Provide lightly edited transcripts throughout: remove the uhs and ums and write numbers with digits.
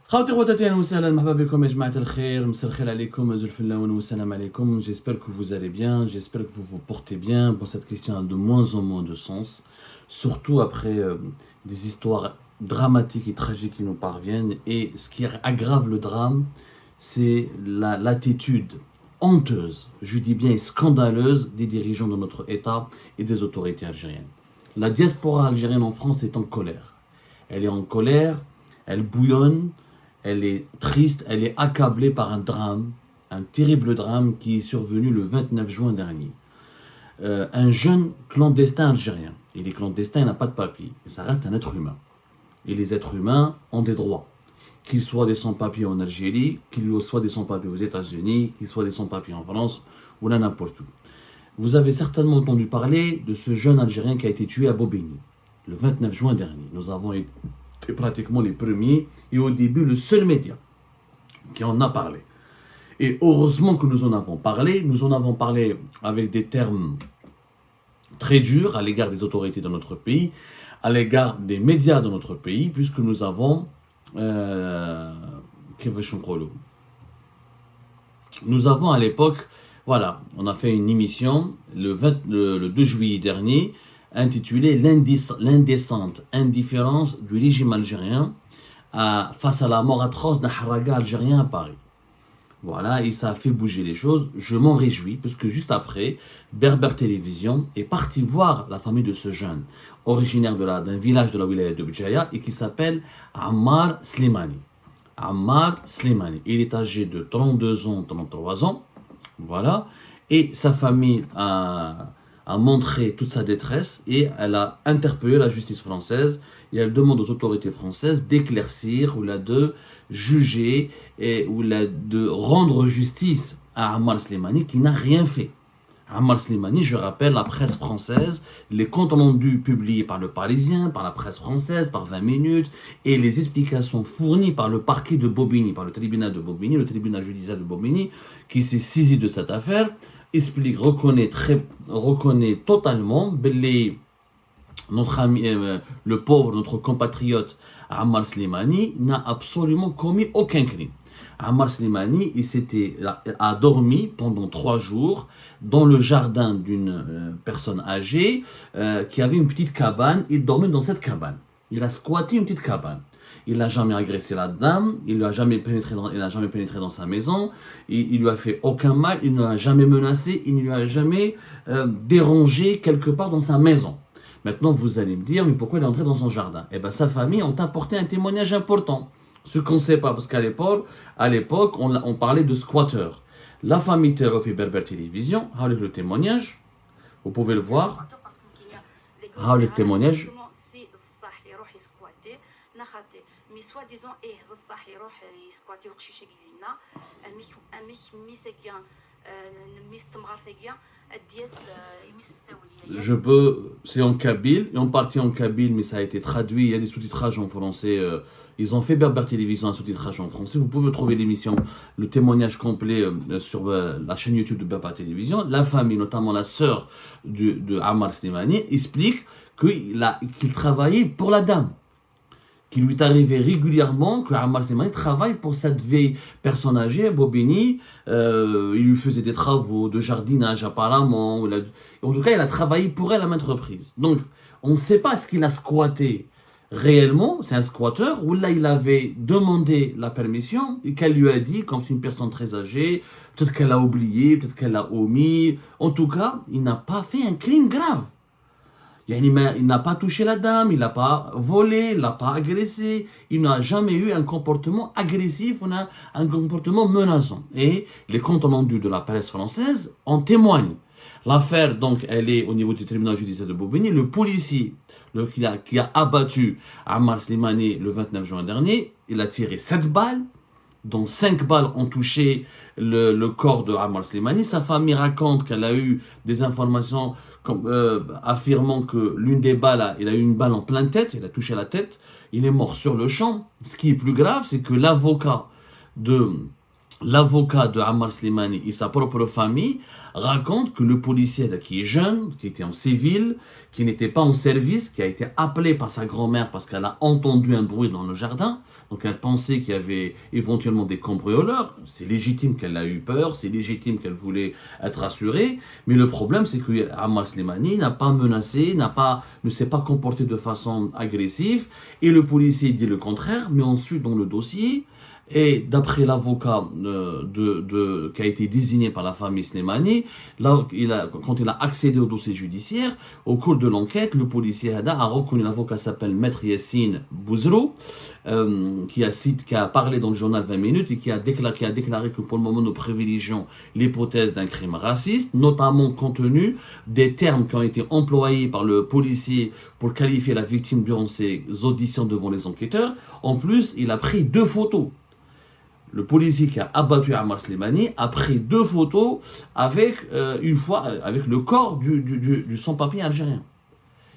خواتي خواتاتي اهلا وسهلا مرحبا بكم يا جماعة الخير مساء الخير عليكم زول الفلاون والسلام عليكم. J'espère que vous allez bien, j'espère que vous vous portez bien. Bon, cette question a de moins en moins de sens, surtout après des histoires dramatiques et tragiques qui nous parviennent. Et ce qui aggrave le drame, c'est l'attitude honteuse, je dis bien scandaleuse, des dirigeants de notre État et des autorités algériennes. La diaspora algérienne en France est en colère. Elle est en colère, elle bouillonne, elle est triste, elle est accablée par un drame, un terrible drame qui est survenu le 29 juin dernier. Un jeune clandestin algérien, il est clandestin, il n'a pas de papier, mais ça reste un être humain. Et les êtres humains ont des droits, qu'ils soient des sans-papiers en Algérie, qu'ils soient des sans-papiers aux États-Unis, qu'ils soient des sans-papiers en France, ou là n'importe où. Vous avez certainement entendu parler de ce jeune Algérien qui a été tué à Bobigny, le 29 juin dernier. Nous avons été pratiquement les premiers et au début le seul média qui en a parlé. Et heureusement que nous en avons parlé avec des termes très durs à l'égard des autorités de notre pays, à l'égard des médias de notre pays, puisque nous avons à l'époque, voilà, on a fait une émission le 2 juillet dernier intitulée L'indécente indifférence du régime algérien face à la mort atroce d'un haraga algérien à Paris. Voilà, et ça a fait bouger les choses. Je m'en réjouis, puisque juste après, Berber Télévision est parti voir la famille de ce jeune, originaire d'un village de la wilaya de Bidjaya, et qui s'appelle Ammar Slimani. Ammar Slimani. Il est âgé de 32 ans, 33 ans. Voilà. Et sa famille a montré toute sa détresse et elle a interpellé la justice française et elle demande aux autorités françaises d'éclaircir ou là de juger ou là de rendre justice à Ammar Slimani qui n'a rien fait. Ammar Slimani, je rappelle, la presse française, les comptes rendus publiés par le Parisien, par la presse française, par 20 minutes, et les explications fournies par le parquet de Bobigny, par le tribunal de Bobigny, le tribunal judiciaire de Bobigny, qui s'est saisi de cette affaire, explique, reconnaît totalement notre ami, le pauvre, notre compatriote Ammar Slimani n'a absolument commis aucun crime. Ammar Slimani, a dormi pendant 3 jours dans le jardin d'une personne âgée qui avait une petite cabane. Il dormait dans cette cabane. Il a squatté une petite cabane. Il n'a jamais agressé la dame, il n'a jamais pénétré dans sa maison, il lui a fait aucun mal, il ne l'a jamais menacé, il ne lui a jamais dérangé quelque part dans sa maison. Maintenant, vous allez me dire, mais pourquoi il est entré dans son jardin? Eh bien, sa famille ont apporté un témoignage important. Ce qu'on ne sait pas, parce qu'à l'époque, on parlait de squatteurs. La famille Terre fait Berber Télévision, avec le témoignage, vous pouvez le voir. Avec le témoignage. مي سوا ديزون بصح يروح يسكواتي وقت شي قلنا اميك ميسكيا نميستمغار ثقيا الدياس يميساوليه c'est en kabyle et en partie en kabyle mais ça a été traduit, il y a des sous-titrages en français, ils ont fait Berber Télévision un sous-titrage en français, vous pouvez trouver l'émission, le témoignage complet sur la chaîne YouTube de Berber Télévision. La famille, notamment la sœur de Ammar Slimani, explique qu'il travaillait pour la dame, qu'il lui est arrivé régulièrement que Ammar Slimani travaille pour cette vieille personne âgée à Bobigny. Il lui faisait des travaux de jardinage apparemment. En tout cas, il a travaillé pour elle à maintes reprises. Donc, on ne sait pas ce qu'il a squatté réellement, c'est un squatteur, ou là il avait demandé la permission et qu'elle lui a dit, comme c'est une personne très âgée, peut-être qu'elle a oublié, peut-être qu'elle a omis. En tout cas, il n'a pas fait un crime grave. Il n'a pas touché la dame, il n'a pas volé, il n'a pas agressé, il n'a jamais eu un comportement agressif, un comportement menaçant. Et les comptes rendus de la presse française en témoignent. L'affaire, donc, elle est au niveau du tribunal judiciaire de Bobigny. Le policier qui a abattu Ammar Slimani le 29 juin dernier, il a tiré 7 balles, dont 5 balles ont touché le corps de Ammar Slimani. Sa famille raconte qu'elle a eu des informations affirmant que l'une des balles, il a eu une balle en pleine tête, il a touché la tête, il est mort sur le champ. Ce qui est plus grave, c'est que l'avocat de l'avocat de Ammar Slimani et sa propre famille racontent que le policier qui est jeune, qui était en civil, qui n'était pas en service, qui a été appelé par sa grand-mère parce qu'elle a entendu un bruit dans le jardin, donc elle pensait qu'il y avait éventuellement des cambrioleurs, c'est légitime qu'elle a eu peur, c'est légitime qu'elle voulait être assurée, mais le problème c'est que Ammar Slimani n'a pas menacé, ne s'est pas comporté de façon agressive, et le policier dit le contraire, mais ensuite dans le dossier, et d'après l'avocat qui a été désigné par la famille Slimani, quand il a accédé au dossier judiciaire, au cours de l'enquête, le policier a reconnu, l'avocat s'appelle Maître Yassine Bouzrou, qui a parlé dans le journal 20 minutes et qui a déclaré que pour le moment nous privilégions l'hypothèse d'un crime raciste, notamment compte tenu des termes qui ont été employés par le policier pour qualifier la victime durant ses auditions devant les enquêteurs. En plus, il a pris 2 photos. Le policier qui a abattu Ammar Slimani a pris 2 photos avec le corps du sans-papier algérien.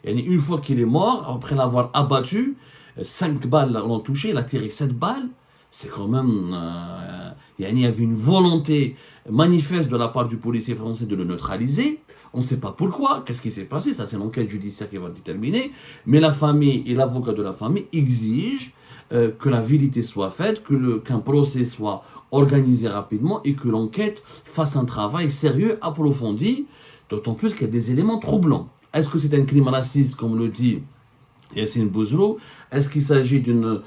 Et une fois qu'il est mort, après l'avoir abattu, 5 balles l'ont touché, il a tiré 7 balles. C'est quand même... il y avait une volonté manifeste de la part du policier français de le neutraliser. On ne sait pas pourquoi, qu'est-ce qui s'est passé, ça c'est l'enquête judiciaire qui va le déterminer. Mais la famille et l'avocat de la famille exigent que la vérité soit faite, qu'un procès soit organisé rapidement et que l'enquête fasse un travail sérieux, approfondi, d'autant plus qu'il y a des éléments troublants. Est-ce que c'est un crime raciste, comme le dit Yassine Bouzrou? Est-ce qu'il s'agit d'une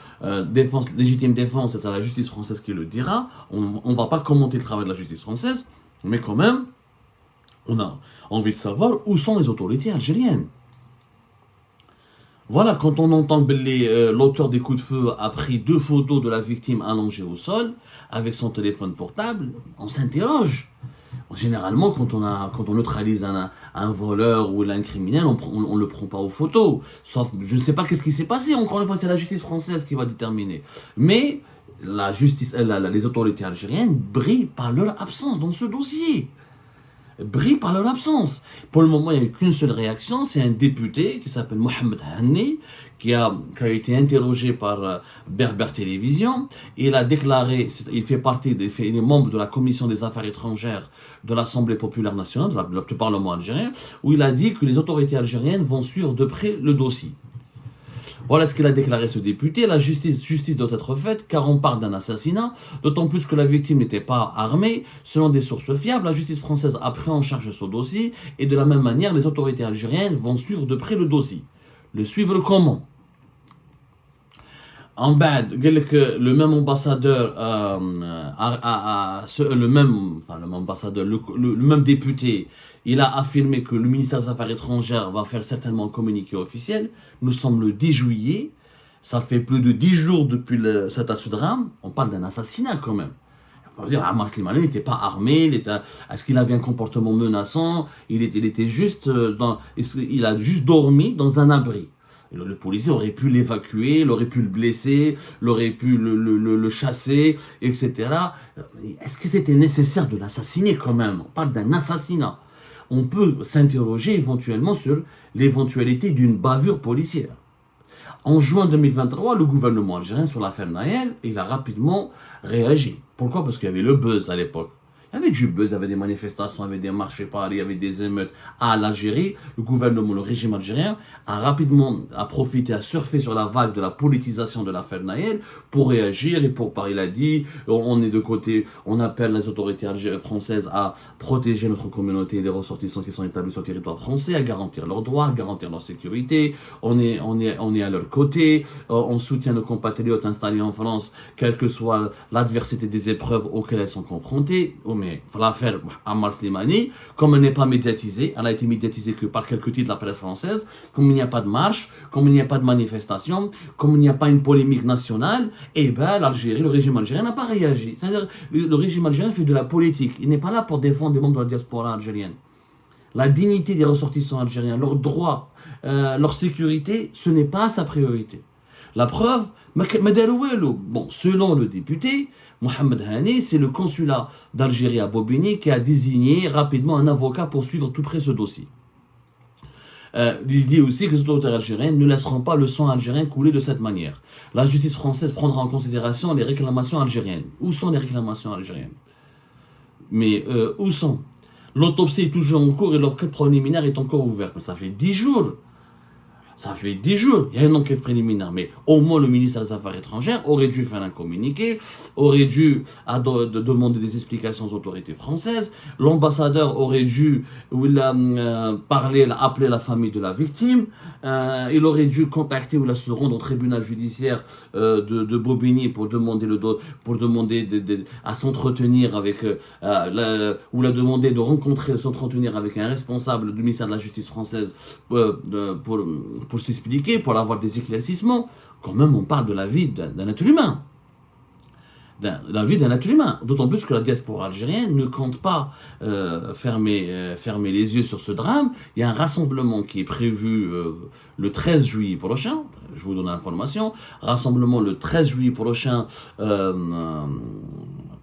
légitime défense? C'est la justice française qui le dira. On ne va pas commenter le travail de la justice française, mais quand même, on a envie de savoir où sont les autorités algériennes. Voilà, quand on entend que l'auteur des coups de feu a pris 2 photos de la victime allongée au sol avec son téléphone portable, on s'interroge. Généralement, quand on neutralise un voleur ou un criminel, on ne le prend pas aux photos. Sauf, je ne sais pas qu'est-ce qui s'est passé. Encore une fois, c'est la justice française qui va déterminer. Mais les autorités algériennes brillent par leur absence dans ce dossier. Brillent par leur absence. Pour le moment, il n'y a eu qu'une seule réaction, c'est un député qui s'appelle Mohamed Hanni, qui a été interrogé par Berber Télévision. Il a déclaré, il est membre de la commission des affaires étrangères de l'Assemblée populaire nationale, du Parlement algérien, où il a dit que les autorités algériennes vont suivre de près le dossier. Voilà ce qu'il a déclaré ce député. La justice doit être faite car on parle d'un assassinat, d'autant plus que la victime n'était pas armée. Selon des sources fiables, la justice française a pris en charge ce dossier et de la même manière, les autorités algériennes vont suivre de près le dossier. Le suivre comment? En bas, le même ambassadeur, le même député, il a affirmé que le ministère des Affaires étrangères va faire certainement un communiqué officiel. Nous sommes le 10 juillet, ça fait plus de 10 jours depuis cet drame. On parle d'un assassinat quand même. On va dire, Ammar Slimani n'était pas armé, est-ce qu'il avait un comportement menaçant? Il était juste il a juste dormi dans un abri. Le policier aurait pu l'évacuer, il aurait pu le blesser, il aurait pu le chasser, etc. Est-ce que c'était nécessaire de l'assassiner quand même? On parle d'un assassinat. On peut s'interroger éventuellement sur l'éventualité d'une bavure policière. En juin 2023, le gouvernement algérien sur l'affaire Nahel, il a rapidement réagi. Pourquoi? Parce qu'il y avait le buzz à l'époque. Il y avait du buzz, il y avait des manifestations, il y avait des marches à Paris, il y avait des émeutes à l'Algérie. Le gouvernement, le régime algérien a profité, a surfé sur la vague de la politisation de l'affaire Nahel pour réagir et pour parler. Il a dit, on est de côté, on appelle les autorités françaises à protéger notre communauté et les ressortissants qui sont établis sur le territoire français, à garantir leurs droits, à garantir leur sécurité. On est à leur côté, on soutient nos compatriotes installés en France, quelle que soit l'adversité des épreuves auxquelles elles sont confrontées. Mais l'affaire Ammar Slimani, comme elle n'est pas médiatisée, elle a été médiatisée que par quelques titres de la presse française, comme il n'y a pas de marche, comme il n'y a pas de manifestation, comme il n'y a pas une polémique nationale, et ben le régime algérien n'a pas réagi. C'est-à-dire, le régime algérien fait de la politique. Il n'est pas là pour défendre les membres de la diaspora algérienne. La dignité des ressortissants algériens, leurs droits, leur sécurité, ce n'est pas sa priorité. La preuve, selon le député, Mohamed Hanni, c'est le consulat d'Algérie à Bobigny qui a désigné rapidement un avocat pour suivre tout près ce dossier. Il dit aussi que les autorités algériennes ne laisseront pas le sang algérien couler de cette manière. La justice française prendra en considération les réclamations algériennes. Où sont les réclamations algériennes? Mais où sont? L'autopsie est toujours en cours et l'enquête préliminaire est encore ouverte. Mais ça fait 10 jours. Ça fait 10 jours, il y a une enquête préliminaire, mais au moins le ministère des Affaires étrangères aurait dû faire un communiqué, aurait dû demander des explications aux autorités françaises, l'ambassadeur aurait dû appeler la famille de la victime, il aurait dû contacter ou se rendre au tribunal judiciaire de Bobigny pour demander, à s'entretenir avec, ou la demander de rencontrer, s'entretenir avec un responsable du ministère de la Justice française pour s'expliquer, pour avoir des éclaircissements. Quand même, on parle de la vie d'un être humain. La vie d'un être humain. D'autant plus que la diaspora algérienne ne compte pas fermer les yeux sur ce drame. Il y a un rassemblement qui est prévu le 13 juillet prochain. Je vous donne l'information. Rassemblement le 13 juillet prochain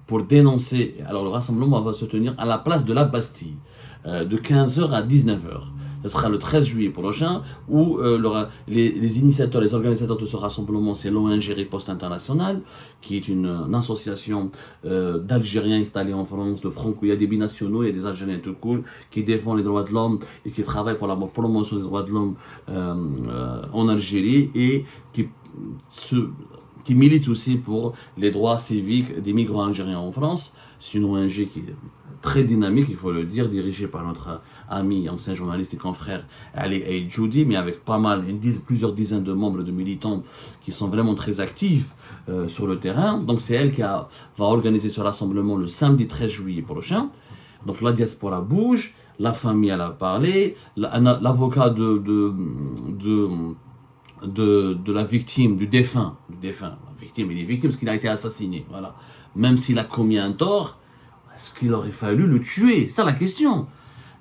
pour dénoncer. Alors, le rassemblement va se tenir à la place de la Bastille de 15h à 19h. Ce sera le 13 juillet prochain où les initiateurs, les organisateurs de ce rassemblement, c'est l'ONG Riposte Internationale, qui est une association d'Algériens installés en France, de Franco. Il y a des binationaux, il y a des Algériens tout cool qui défendent les droits de l'homme et qui travaillent pour la promotion des droits de l'homme en Algérie et qui militent aussi pour les droits civiques des migrants algériens en France. C'est une ONG qui est très dynamique, il faut le dire, dirigée par notre ami, ancien journaliste et confrère Ali Aïd Joudi, mais avec plusieurs dizaines de membres, de militants qui sont vraiment très actifs sur le terrain. Donc c'est elle qui va organiser ce rassemblement le samedi 13 juillet prochain. Donc la diaspora bouge, la famille elle a parlé, l'avocat de la victime, du défunt, la victime, il est victime parce qu'il a été assassiné, voilà. Même s'il a commis un tort, est-ce qu'il aurait fallu le tuer? C'est ça la question.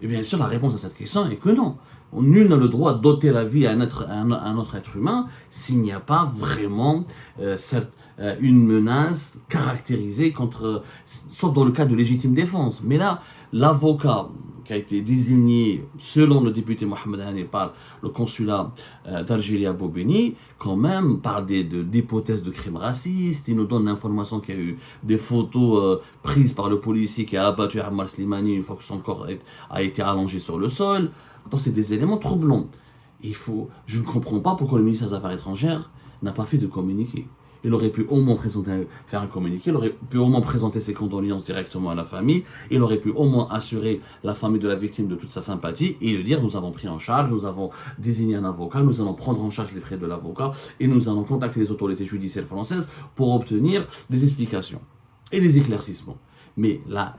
Et bien sûr, la réponse à cette question est que non. Nul n'a le droit d'ôter la vie à un autre être humain s'il n'y a pas vraiment une menace caractérisée sauf dans le cas de légitime défense. Mais là, l'avocat qui a été désigné, selon le député Mohamed Hani, par le consulat d'Algérie à Bobigny, quand même parle d'hypothèses de crimes racistes. Il nous donne l'information qu'il y a eu des photos prises par le policier qui a abattu Ammar Slimani une fois que son corps a été allongé sur le sol. Donc c'est des éléments troublants. Je ne comprends pas pourquoi le ministère des Affaires étrangères n'a pas fait de communiqué. Il aurait pu au moins faire un communiqué, il aurait pu au moins présenter ses condoléances directement à la famille, il aurait pu au moins assurer la famille de la victime de toute sa sympathie et lui dire: nous avons pris en charge, nous avons désigné un avocat, nous allons prendre en charge les frais de l'avocat et nous allons contacter les autorités judiciaires françaises pour obtenir des explications et des éclaircissements. Mais là,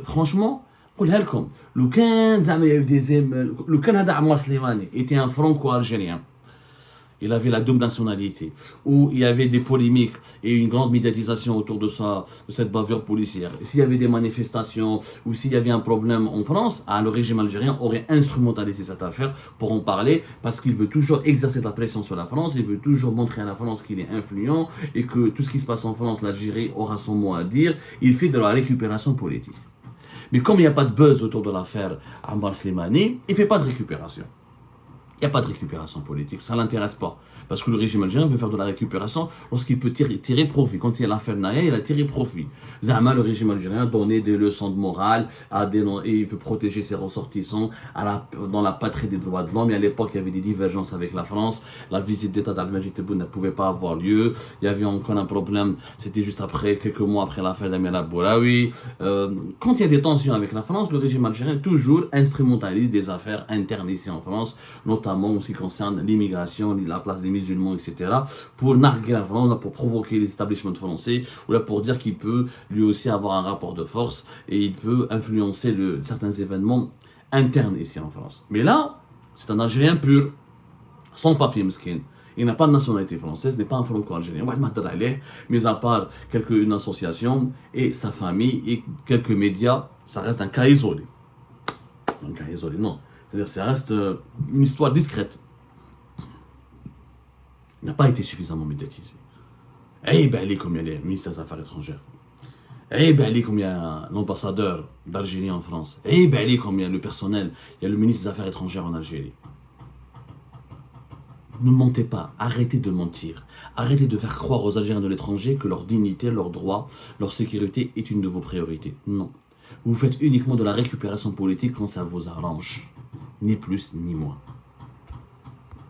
franchement, le 15 Ammar Slimani était un franco-algérien. Il avait la double nationalité, où il y avait des polémiques et une grande médiatisation autour de cette bavure policière. Et s'il y avait des manifestations ou s'il y avait un problème en France, le régime algérien aurait instrumentalisé cette affaire pour en parler, parce qu'il veut toujours exercer de la pression sur la France, il veut toujours montrer à la France qu'il est influent et que tout ce qui se passe en France, l'Algérie aura son mot à dire. Il fait de la récupération politique. Mais comme il n'y a pas de buzz autour de l'affaire Ammar Slimani, il ne fait pas de récupération. Il n'y a pas de récupération politique, ça ne l'intéresse pas. Parce que le régime algérien veut faire de la récupération lorsqu'il peut tirer profit. Quand il y a l'affaire Naya, il a tiré profit. Zama, le régime algérien, a donné des leçons de morale, et il veut protéger ses ressortissants dans la patrie des droits de l'homme. Et à l'époque, il y avait des divergences avec la France. La visite d'État d'Abdelmajid Tebboune ne pouvait pas avoir lieu. Il y avait encore un problème, c'était juste quelques mois après l'affaire d'Amir Al-Boulaoui. Quand il y a des tensions avec la France, le régime algérien toujours instrumentalise des affaires internes ici en France, notamment en ce qui concerne l'immigration, la place des musulmans, etc., pour narguer la France, pour provoquer les établissements français, ou là pour dire qu'il peut lui aussi avoir un rapport de force et il peut influencer certains événements internes ici en France. Mais là, c'est un Algérien pur, sans papier mesquin. Il n'a pas de nationalité française, n'est pas un franco-algérien. Mis à part une association et sa famille et quelques médias, ça reste un cas isolé. Un cas isolé, non. C'est-à-dire que ça reste une histoire discrète. Il n'a pas été suffisamment médiatisé. Ben, comme il y a les ministères des Affaires étrangères. Ben, comme il y a l'ambassadeur d'Algérie en France. Ben, comme il y a le personnel, il y a le ministre des Affaires étrangères en Algérie. Ne mentez pas, arrêtez de mentir. Arrêtez de faire croire aux Algériens de l'étranger que leur dignité, leurs droits, leur sécurité est une de vos priorités. Non. Vous faites uniquement de la récupération politique quand ça vous arrange. Ni plus ni moins.